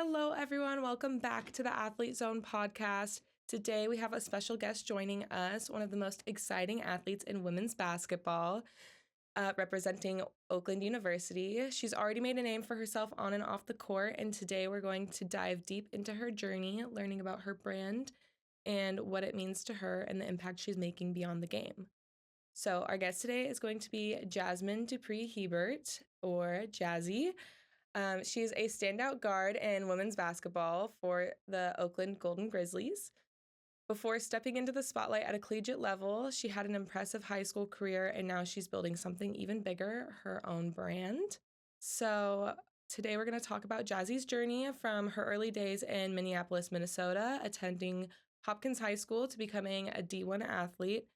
Hello, everyone. Welcome back to the Athlete Zone podcast. Today, we have a special guest joining us, one of the most exciting athletes in women's basketball, representing Oakland University. She's already made a name for herself on and off the court, and today we're going to dive deep into her journey, learning about her brand and what it means to her and the impact she's making beyond the game. So our guest today is going to be Jazzy Dupree-Hebert, or Jazzy. She's a standout guard in women's basketball for the Oakland Golden Grizzlies. Before stepping into the spotlight at a collegiate level, she had an impressive high school career, and now she's building something even bigger, her own brand. So today we're going to talk about Jazzy's journey from her early days in Minneapolis, Minnesota, attending Hopkins High School to becoming a D1 athlete,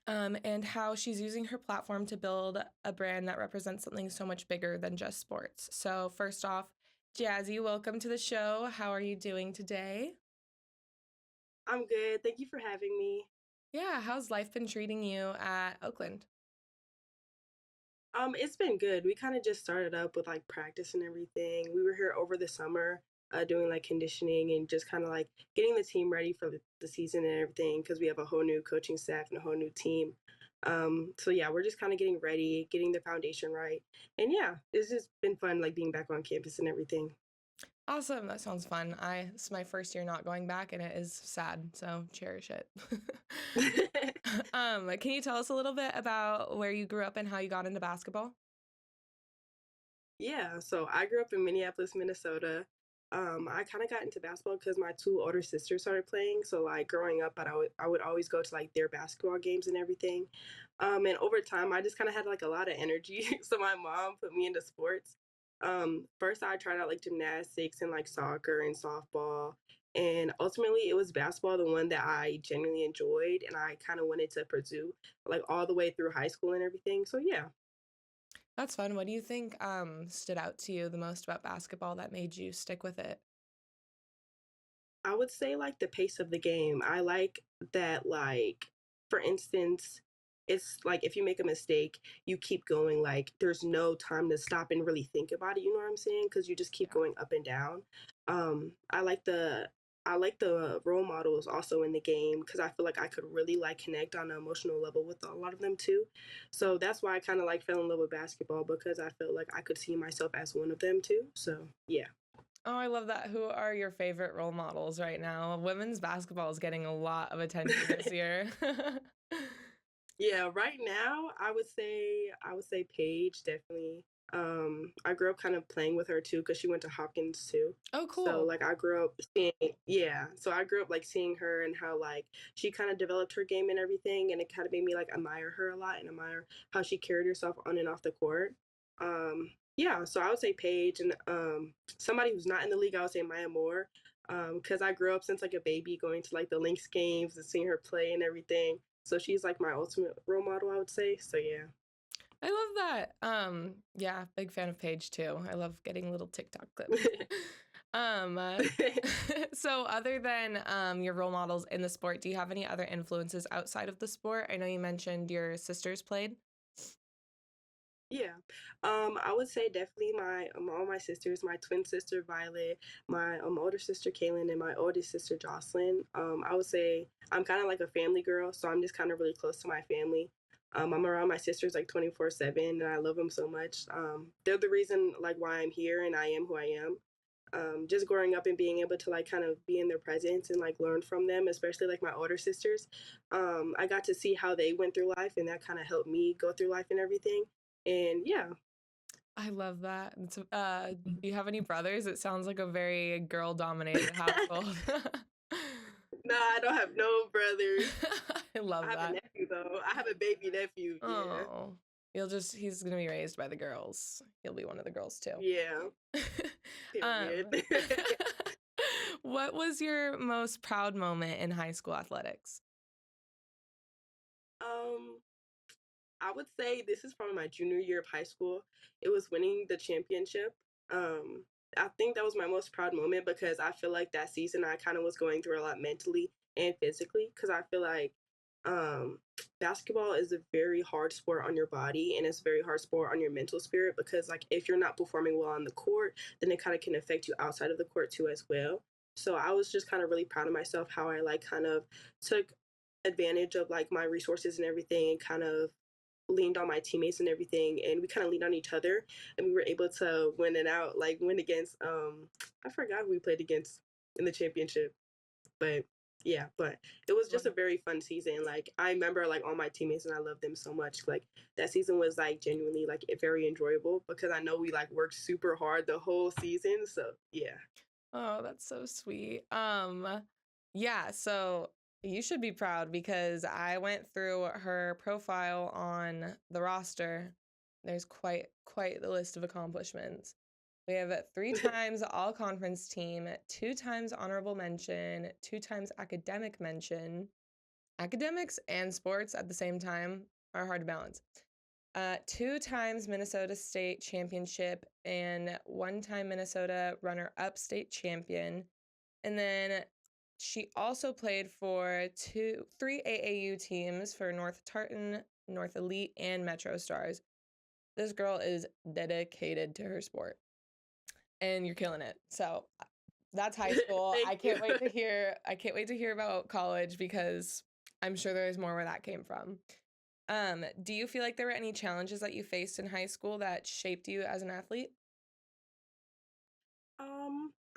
and how she's using her platform to build a brand that represents something so much bigger than just sports. So first off, Jazzy, welcome to the show. How are you doing today? I'm good. Thank you for having me. Yeah, how's life been treating you at Oakland? It's been good. We kind of just started up with like practice and everything. We were here over the summer, doing like conditioning and just kind of like getting the team ready for the season and everything because we have a whole new coaching staff and a whole new team. So yeah, we're just kind of getting ready, getting the foundation right, and yeah, it's just been fun like being back on campus and everything. Awesome, that sounds fun. It's my first year not going back, and it is sad, so cherish it. Can you tell us a little bit about where you grew up and how you got into basketball? Yeah, so I grew up in Minneapolis, Minnesota. I kind of got into basketball because my two older sisters started playing. So like growing up, I would always go to like their basketball games and everything. And over time, I just kind of had like a lot of energy. So my mom put me into sports. First, I tried out like gymnastics and like soccer and softball. And ultimately, it was basketball, the one that I genuinely enjoyed, and I kind of wanted to pursue like all the way through high school and everything. So yeah. That's fun. What do you think stood out to you the most about basketball that made you stick with it? I would say like the pace of the game. I like that like for instance, it's like if you make a mistake, you keep going like there's no time to stop and really think about it, you know what I'm saying? Cuz you just keep Yeah. going up and down. I like the role models also in the game because I feel like I could really like connect on an emotional level with a lot of them too. So that's why I kind of like fell in love with basketball because I felt like I could see myself as one of them too. So yeah. Oh, I love that. Who are your favorite role models right now? Women's basketball is getting a lot of attention this year. Yeah, right now I would say Paige definitely. I grew up kind of playing with her too because she went to Hopkins too. Oh, So cool. like I grew up seeing yeah, so I grew up like seeing her and how like she kind of developed her game and everything, and it kind of made me like admire her a lot and admire how she carried herself on and off the court. Yeah, so I would say Paige and somebody who's not in the league, I would say Maya Moore. Because I grew up since like a baby going to like the Lynx games and seeing her play and everything. So she's like my ultimate role model, I would say. So yeah. I love that. Yeah, big fan of Paige too. I love getting little TikTok clips. Um, uh, so other than your role models in the sport, do you have any other influences outside of the sport? I know you mentioned your sisters played. Yeah. I would say definitely my all my sisters, my twin sister Violet, my older sister Kaylin, and my oldest sister Jocelyn. I would say I'm kind of like a family girl, so I'm just kind of really close to my family. I'm around my sisters like 24/7, and I love them so much. They're the reason like why I'm here and I am who I am. Just growing up and being able to like kind of be in their presence and like learn from them, especially like my older sisters. I got to see how they went through life, and that kind of helped me go through life and everything. And yeah. I love that. Do you have any brothers? It sounds like a very girl-dominated household. No, I don't have no brothers. I I love have a that. nephew though. I have a baby nephew. Yeah. Oh, he's gonna be raised by the girls. He'll be one of the girls too. Yeah. Period. Um, what was your most proud moment in high school athletics? um, I would say this is probably my junior year of high school. It was winning the championship. Um, I think that was my most proud moment because I feel like that season I kind of was going through a lot mentally and physically because I feel like basketball is a very hard sport on your body, and it's a very hard sport on your mental spirit, because like if you're not performing well on the court, then it kind of can affect you outside of the court too as well. So I was just kind of really proud of myself how I like kind of took advantage of like my resources and everything, and kind of leaned on my teammates and everything, and we kind of leaned on each other, and we were able to win against I forgot who we played against in the championship, but yeah, but it was just a very fun season. Like I remember like all my teammates, and I loved them so much. Like that season was like genuinely like very enjoyable, because I know we like worked super hard the whole season. So yeah. Oh, that's so sweet. Yeah, so you should be proud because I went through her profile on the roster. There's quite the list of accomplishments. We have 3 times all conference team, 2 times honorable mention, 2 times academic mention. Academics and sports at the same time are hard to balance. 2 times Minnesota State championship and 1 time Minnesota runner-up state champion. And then she also played for 3 AAU teams for North Tartan, North Elite, and Metro Stars. This girl is dedicated to her sport, and you're killing it. So that's high school. I can't wait to hear. I can't wait to hear about college because I'm sure there's more where that came from. Do you feel like there were any challenges that you faced in high school that shaped you as an athlete?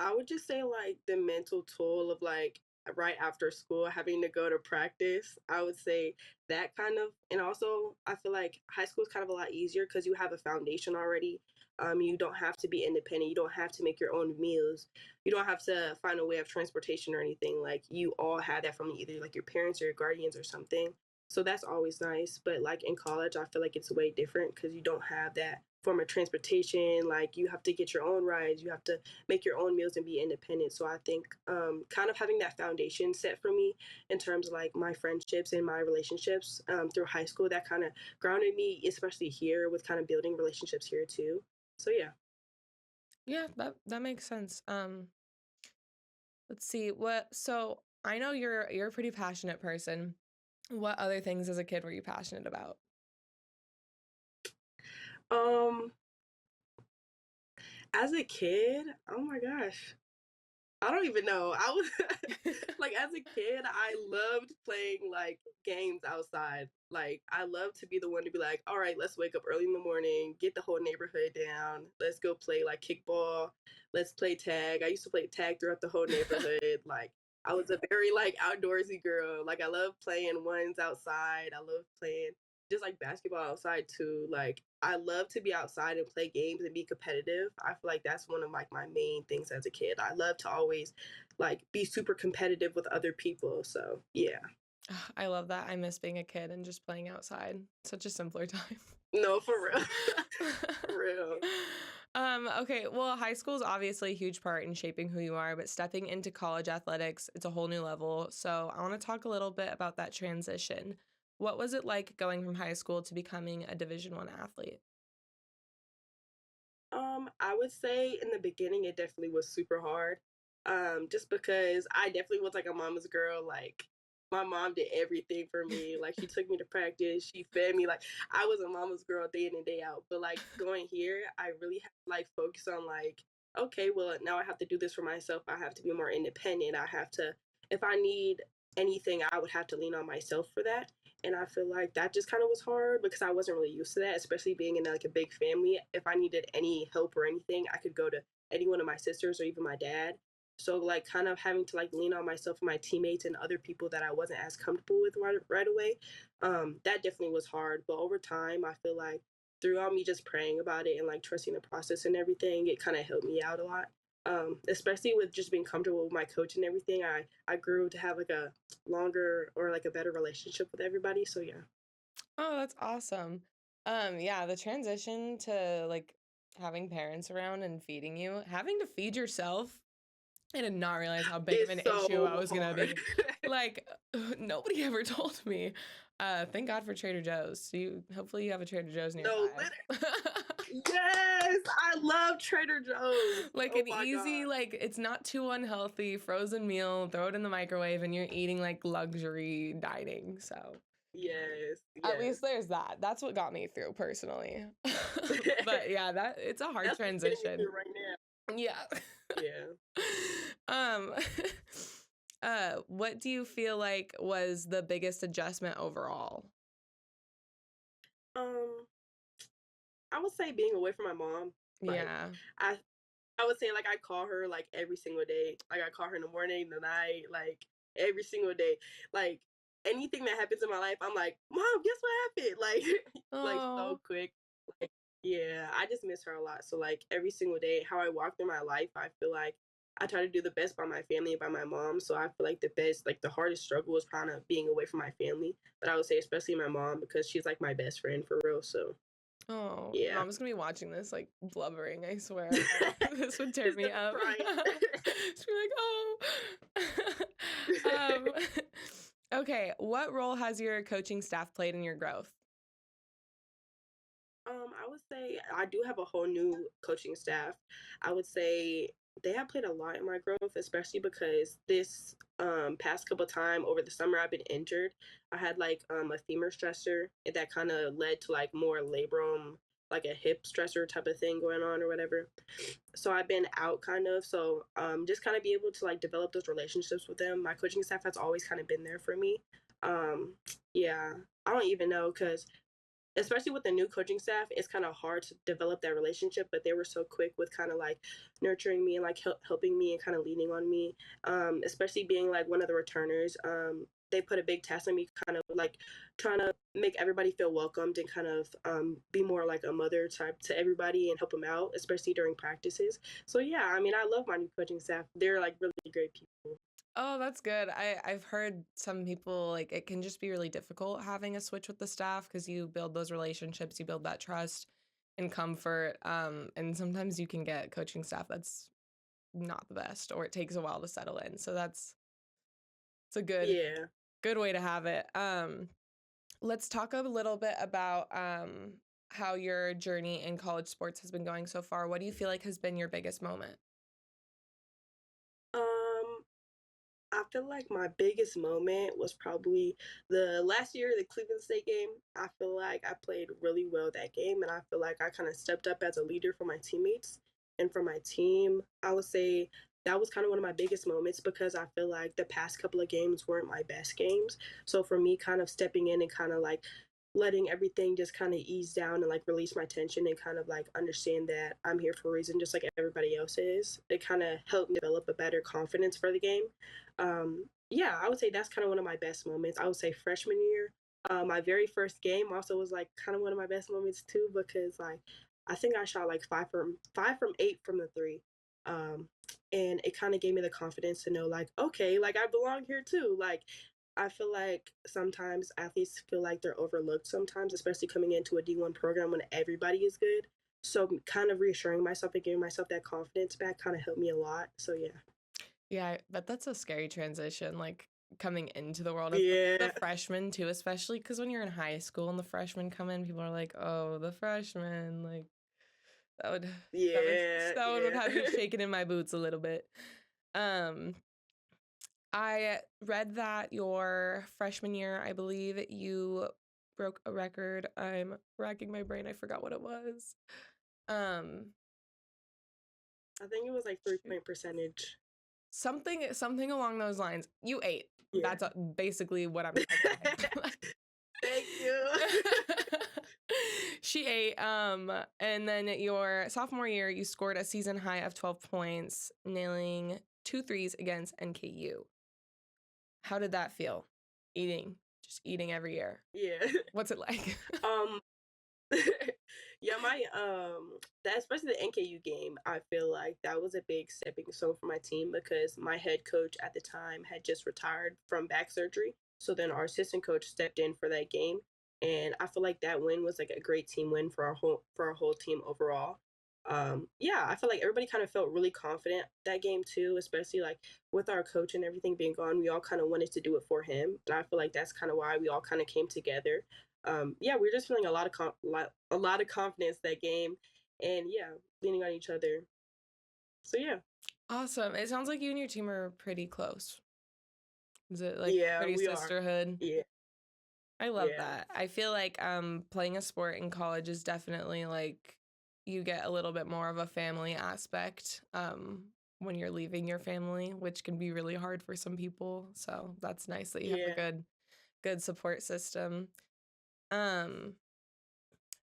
I would just say like the mental toll of like right after school having to go to practice. I would say that kind of, and also I feel like high school is kind of a lot easier because you have a foundation already. You don't have to be independent. You don't have to make your own meals. You don't have to find a way of transportation or anything. Like you all had that from either like your parents or your guardians or something. So that's always nice. But like in college, I feel like it's way different because you don't have that form of transportation. Like you have to get your own rides. You have to make your own meals and be independent. So I think kind of having that foundation set for me in terms of like my friendships and my relationships through high school, that kind of grounded me, especially here with kind of building relationships here too. So yeah. Yeah, that makes sense. Let's see. So I know you're a pretty passionate person. What other things as a kid were you passionate about? Um, as a kid, oh my gosh, I don't even know. I was like, as a kid, I loved playing like games outside. Like, I love to be the one to be like, all right, let's wake up early in the morning, get the whole neighborhood down. Let's go play like kickball. Let's play tag. I used to play tag throughout the whole neighborhood. Like, I was a very like outdoorsy girl. Like, I love playing ones outside. I love playing just like basketball outside too. Like, I love to be outside and play games and be competitive. I feel like that's one of like my main things as a kid. I love to always like be super competitive with other people. So yeah. I love that. I miss being a kid and just playing outside. Such a simpler time. No, for real. For real. Okay, well, high school is obviously a huge part in shaping who you are, but stepping into college athletics, it's a whole new level. So I want to talk a little bit about that transition. What was it like going from high school to becoming a Division I athlete? I would say in the beginning it definitely was super hard. Just because I definitely was like a mama's girl. Like my mom did everything for me. Like she took me to practice, she fed me. Like I was a mama's girl day in and day out. But like going here, I really have to like focus on like, okay, well now I have to do this for myself. I have to be more independent. I have to, if I need anything, I would have to lean on myself for that. And I feel like that just kind of was hard because I wasn't really used to that, especially being in like a big family. If I needed any help or anything, I could go to any one of my sisters or even my dad. So like kind of having to like lean on myself and my teammates and other people that I wasn't as comfortable with right away, that definitely was hard. But over time, I feel like throughout me just praying about it and like trusting the process and everything, it kind of helped me out a lot. Especially with just being comfortable with my coach and everything, I grew to have like a longer or like a better relationship with everybody. So yeah. Oh, that's awesome. Yeah, the transition to like having parents around and feeding you, having to feed yourself. I did not realize how big of It's an issue I so was gonna hard. be. Like, nobody ever told me. Thank God for Trader Joe's. Hopefully you have a Trader Joe's No, nearby. yes, I love Trader Joe's. Like Oh an my easy, god. like it's not too unhealthy, frozen meal, throw it in the microwave and you're eating like luxury dining. So Yes, At yes. least there's that. That's what got me through personally. But yeah, it's a hard That's what's getting me transition. through right now. Yeah. Yeah. um what do you feel like was the biggest adjustment overall? Um, I would say being away from my mom. Like, Yeah. I I would say like I call her like every single day. Like I call her in the morning, the night, like every single day. Like anything that happens in my life, I'm like, Mom, guess what happened? Like so Oh. quick. Like yeah, I just miss her a lot. So like every single day, how I walk through my life, I feel like I try to do the best by my family and by my mom. So I feel like the best, like the hardest struggle is kind of being away from my family. But I would say especially my mom because she's like my best friend for real. So Oh, your yeah. mom's gonna be watching this like blubbering, I swear. This would tear She's me gonna up. be She'd be like, crying. oh. Okay, what role has your coaching staff played in your growth? I would say I do have a whole new coaching staff. I would say they have played a lot in my growth, especially because this past couple time over the summer I've been injured. I had like a femur stressor that kind of led to like more labrum, like a hip stressor type of thing going on or whatever. So I've been out kind of. So just kind of be able to like develop those relationships with them. My coaching staff has always kind of been there for me. Um, yeah, I don't even know because especially with the new coaching staff, it's kind of hard to develop that relationship, but they were so quick with kind of like nurturing me and like helping me and kind of leaning on me, especially being like one of the returners. They put a big test on me, kind of like trying to make everybody feel welcomed and kind of be more like a mother type to everybody and help them out, especially during practices. So yeah, I mean, I love my new coaching staff. They're like really great people. Oh, that's good. I've heard some people like it can just be really difficult having a switch with the staff because you build those relationships, you build that trust and comfort. And sometimes you can get coaching staff that's not the best or it takes a while to settle in. So it's a Yeah. good way to have it. Let's talk a little bit about how your journey in college sports has been going so far. What do you feel like has been your biggest moment? Um, I feel like my biggest moment was probably the last year, the Cleveland State game. I feel like I played really well that game, and I feel like I kind of stepped up as a leader for my teammates and for my team. I would say that was kind of one of my biggest moments because I feel like the past couple of games weren't my best games. So for me, kind of stepping in and kind of like letting everything just kind of ease down and like release my tension and kind of like understand that I'm here for a reason, just like everybody else is. It kind of helped me develop a better confidence for the game. Yeah, I would say that's kind of one of my best moments. I would say freshman year, my very first game also was like kind of one of my best moments too because like I think I shot like five from eight from the three. Um, and it kind of gave me the confidence to know like okay, like I belong here too. Like I feel like sometimes athletes feel like they're overlooked sometimes, especially coming into a D1 program when everybody is good. So kind of reassuring myself and giving myself that confidence back kind of helped me a lot. So yeah. Yeah, but that's a scary transition, like coming into the world of the Yeah. freshmen too, especially because when you're in high school and the freshmen come in, people are like, "Oh, the freshmen!" Like that would that would Yeah. that one would Yeah. have me shaking in my boots a little bit. Um, I read that your freshman year, I believe you broke a record. I'm racking my brain. I forgot what it was. Um, I think it was like 3 point percentage. something along those lines. You ate. Yeah. That's basically what I'm trying to say. Thank you. She ate. And then your sophomore year, you scored a season high of 12 points, nailing 2 threes against NKU. How did that feel? Just eating every year. Yeah. What's it like? Um yeah, my that especially the NKU game, I feel like that was a big stepping stone for my team because my head coach at the time had just retired from back surgery. So then our assistant coach stepped in for that game. And I feel like that win was like a great team win for our whole team overall. Yeah, I feel like everybody kind of felt really confident that game too, especially like with our coach and everything being gone, we all kind of wanted to do it for him. And I feel like that's kind of why we all kind of came together. Yeah, we are just feeling a lot of confidence that game, and yeah, leaning on each other. So yeah, Awesome. It sounds like you and your team are pretty close. Is it like yeah, pretty we are. sisterhood? Yeah, I love Yeah. that. I feel like playing a sport in college is definitely like you get a little bit more of a family aspect when you're leaving your family, which can be really hard for some people. So that's nice that you have a Yeah. good support system. Um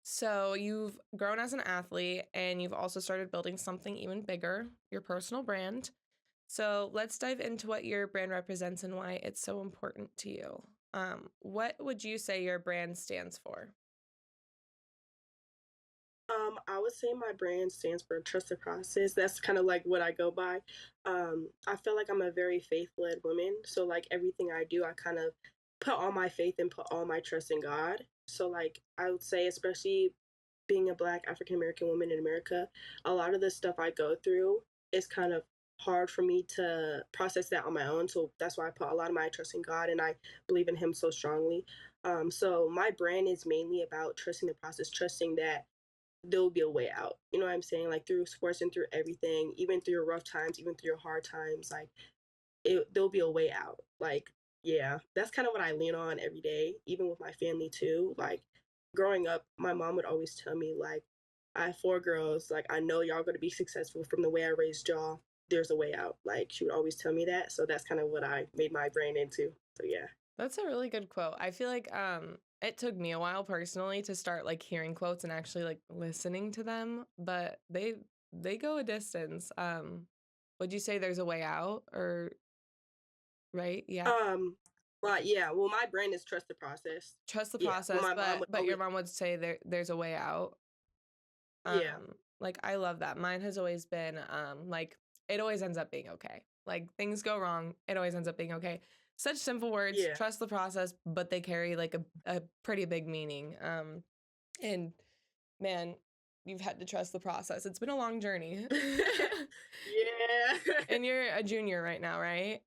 so you've grown as an athlete and you've also started building something even bigger, your personal brand. So let's dive into what your brand represents and why it's so important to you. What would you say your brand stands for? I would say my brand stands for trust the process. That's kind of like what I go by. I feel like I'm a very faith-led woman. So like everything I do, I kind of put all my faith and put all my trust in God. So like I would say, especially being a Black African American woman in America, a lot of the stuff I go through is kind of hard for me to process that on my own. So that's why I put a lot of my trust in God and I believe in Him so strongly. So my brand is mainly about trusting the process, trusting that there'll be a way out. You know what I'm saying? Like through sports and through everything, even through your rough times, even through your hard times, like there'll be a way out. Like, yeah, that's kind of what I lean on every day, even with my family too. Like growing up, my mom would always tell me, like, I have 4 girls, like I know y'all gonna be successful from the way I raised y'all. There's a way out. Like she would always tell me that. So that's kind of what I made my brain into. So yeah. That's a really good quote. I feel like it took me a while personally to start like hearing quotes and actually like listening to them, but they go a distance. Would you say there's a way out or right? Yeah. Um, but yeah, well my brand is trust the process. Trust the Yeah. Well process, my mom would but your always mom would say there's a way out. yeah. Like I love that. Mine has always been like it always ends up being okay. Like things go wrong, it always ends up being okay. Such simple words, Yeah. trust the process, but they carry like a pretty big meaning. And man, you've had to trust the process. It's been a long journey. Yeah. And you're a junior right now, right?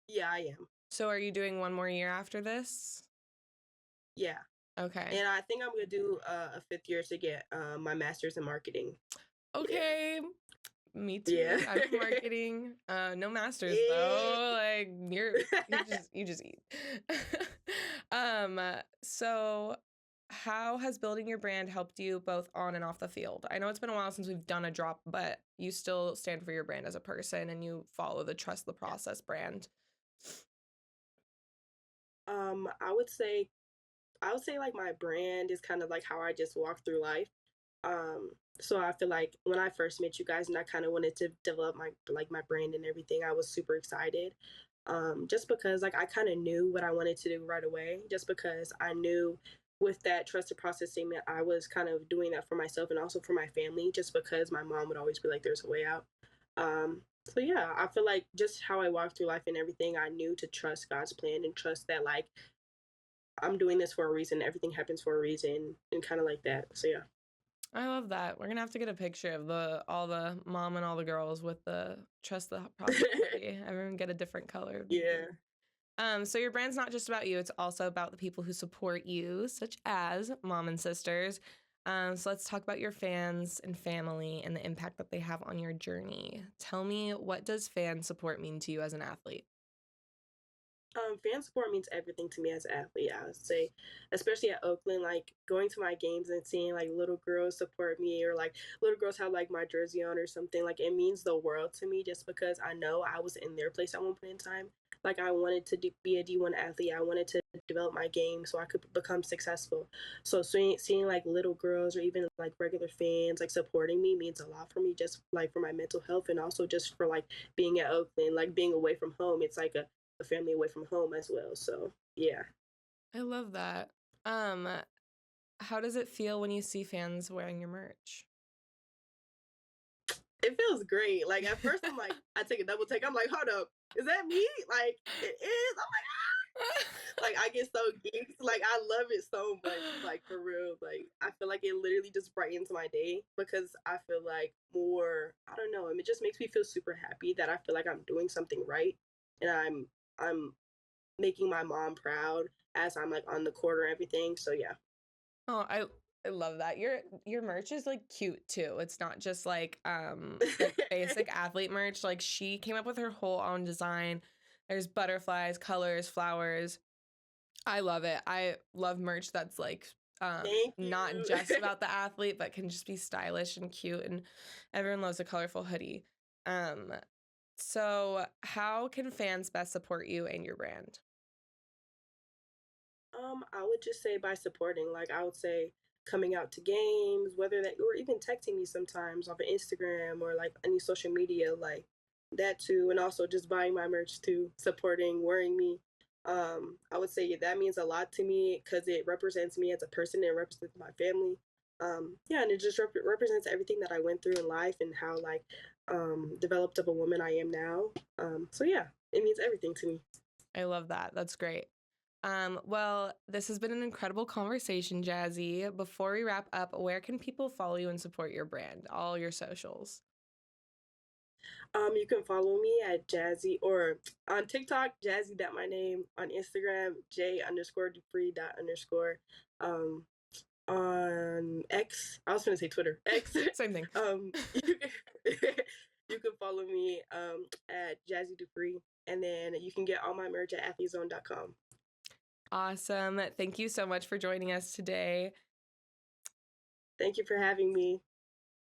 Yeah, I am. So are you doing one more year after this? Yeah. Okay. And I think I'm gonna do a 5th year to get my master's in marketing. Yeah. Okay. Me Yeah. too. I'm in marketing. No masters Yeah. though. Like you just eat. So how has building your brand helped you both on and off the field? I know it's been a while since we've done a drop, but you still stand for your brand as a person and you follow the trust the process brand. um, I would say I would say like my brand is kind of like how I just walk through life. Um, so I feel like when I first met you guys and I kind of wanted to develop my brand and everything, I was super excited. Just because like I kind of knew what I wanted to do right away, just because I knew with that trusted process statement, I was kind of doing that for myself and also for my family, just because my mom would always be like, there's a way out. So yeah, I feel like just how I walk through life and everything, I knew to trust God's plan and trust that like I'm doing this for a reason, everything happens for a reason and kind of like that. So yeah. I love that. We're gonna have to get a picture of the all the mom and all the girls with the trust the process. Everyone get a different color. Yeah. So your brand's not just about you, it's also about the people who support you, such as mom and sisters. So let's talk about your fans and family and the impact that they have on your journey. Tell me, what does fan support mean to you as an athlete? Fan support means everything to me as an athlete. I would say, especially at Oakland, like going to my games and seeing like little girls support me, or like little girls have like my jersey on or something. Like it means the world to me, just because I know I was in their place at one point in time. Like I wanted to be a D1 athlete. I wanted to develop my game so I could become successful. So seeing like little girls or even like regular fans like supporting me means a lot for me, just like for my mental health and also just for like being at Oakland, like being away from home. It's like a family away from home as well. So yeah. I love that. Um, how does it feel when you see fans wearing your merch? It feels great. Like at first I'm like, I take a double take. I'm like, hold up, is that me? Like it is. I'm like, like I get so geeked. Like I love it so much. Like for real. Like I feel like it literally just brightens my day because I feel like more. I don't know. It just makes me feel super happy that I feel like I'm doing something right, and I'm making my mom proud as I'm like on the court or everything. So yeah. Oh, I love that. Your merch is like cute too. It's not just like basic athlete merch. Like she came up with her whole own design. There's butterflies, colors, flowers. I love it. I love merch that's like Thank not you. just about the athlete, but can just be stylish and cute. And everyone loves a colorful hoodie. Um, so how can fans best support you and your brand? I would just say by supporting. Like I would say coming out to games, whether that or even texting me sometimes off of Instagram or like any social media, like that too, and also just buying my merch too, supporting, wearing me. I would say that means a lot to me because it represents me as a person and represents my family. Yeah, and it just represents everything that I went through in life and how like developed of a woman I am now. So yeah, it means everything to me. I love that. That's great. Well, this has been an incredible conversation, Jazzy. Before we wrap up, where can people follow you and support your brand? All your socials. You can follow me at Jazzy or on TikTok, Jazzy my name. On Instagram, J underscore Dupree dot underscore. Um, on X, I was gonna say Twitter. X. Same thing. You can follow me at Jazzy Dupree, and then you can get all my merch at athletezone.com. Awesome. Thank you so much for joining us today. Thank you for having me.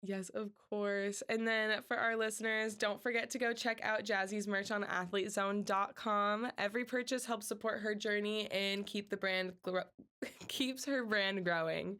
Yes, of course. And then for our listeners, don't forget to go check out Jazzy's merch on athletezone.com. Every purchase helps support her journey and keeps her brand growing.